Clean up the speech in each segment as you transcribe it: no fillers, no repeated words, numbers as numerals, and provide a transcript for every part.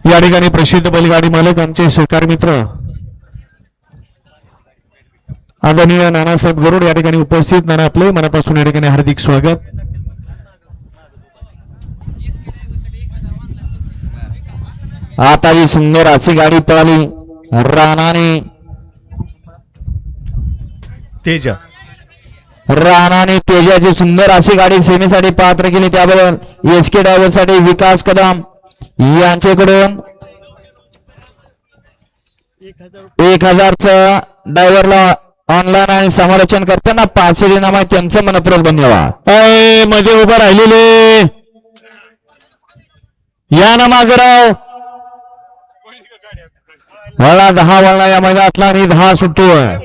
या ठिकाणी प्रसिद्ध बैलगाडी मालक आमचे सहकारी मित्र आदरणीय नानासाहेब गरुड या ठिकाणी उपस्थित. नाना आपले मनापासून या ठिकाणी हार्दिक स्वागत. आता ही सुंदर अशी गाडी पळाली राणाने तेजाची सुंदर अशी गाडी सेमीसाठी पात्र केली. त्याबद्दल एसके ड्रायव्हर साठी विकास कदम यांच्याकडून 1000चं ड्रायव्हरला ऑनलाईन आणि समालोचन करताना 500 इनाम आहे त्यांचं मनपूर्वक धन्यवाद. मध्ये उभं राहिलेले या ना मागराव वळा 10 वळला या मैदानातला आणि 10 सुटतोय.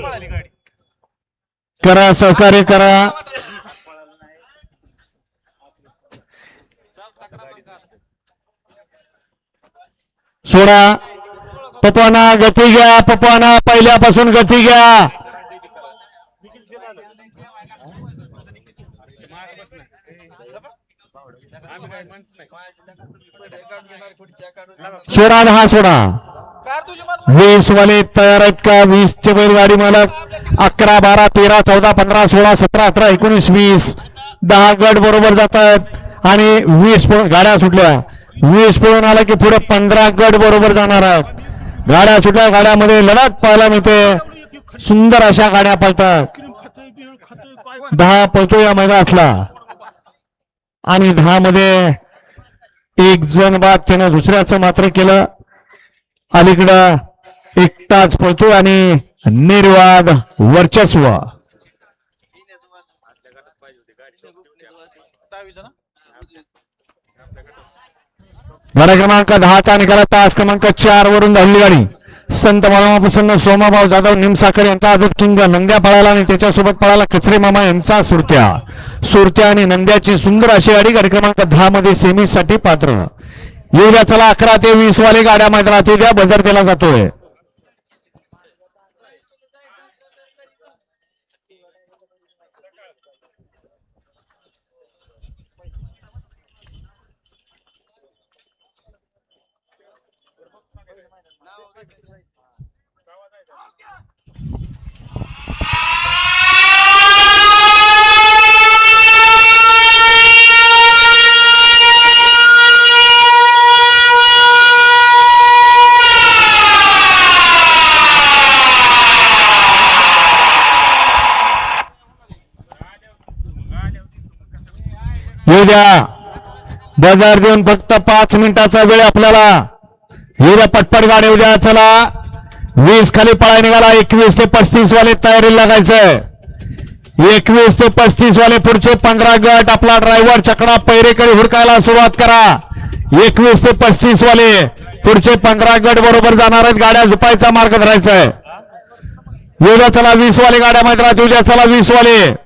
करा सहकार्य करा. सोडा पप्पाना गती घ्या. पप्पाना पहिल्यापासून गती घ्या. सोडा 10 सोडा. 20 वाले तयार आहेत का? 20 चे बैलगाडी मालक 11 12 13 14 15 16 17 18 19 20 10 गट बरोबर जात आहेत आणि 20 गाड्या सुटल्या. 20 पळून आला की पुढे 15 गट बरोबर जाणार आहेत. गाड्या सुटल्या. गाड्यामध्ये लढत पाहायला मिळते. सुंदर अशा गाड्या पळतात. 10 पळतो या मैदानातला आणि 10 मध्ये एक जण बाद त्यानं दुसऱ्याचं मात्र केलं. अलीकडं एकटाच पळतो आणि निर्वाद वर्चस्व. गाडा क्रमांक 10चा निकाल तास क्रमांक 4 वरून धावली गाडी संत मामा प्रसन्न सोमाभाऊ जाधव निमसाखर यांचा आदत किंग नंद्या पळाला आणि त्याच्यासोबत पळाला कचरे मामा यांचा सुरत्या आणि नंद्याची सुंदर अशी गाडी गाडी क्रमांक 10 मध्ये सेमी साठी पात्र. येऊ द्या चला. 11 ते 20 वाले गाड्या मैदानात येऊ द्या. बजर केला जातोय. येऊ द्या. बाजार देऊन फक्त 5 मिनिटाचा वेळ आपल्याला. येऊ द्या पटपट गाडी येऊ द्या. चला 20 खाली पळाय निघाला. 21 ते 35 वाले तयारी लागायचंय. 21 ते 35 वाले पुढचे 15 गट. आपला ड्रायव्हर चकडा पैरेकडे हुडकायला सुरुवात करा. 21 ते 35 वाले पुढचे 15 गट बरोबर जाणार आहेत. गाड्या झुपायचा मार्ग धरायचा आहे. येऊ द्या चला. 20 वाले गाड्या मैदानात येऊ द्या. चला 20 वाले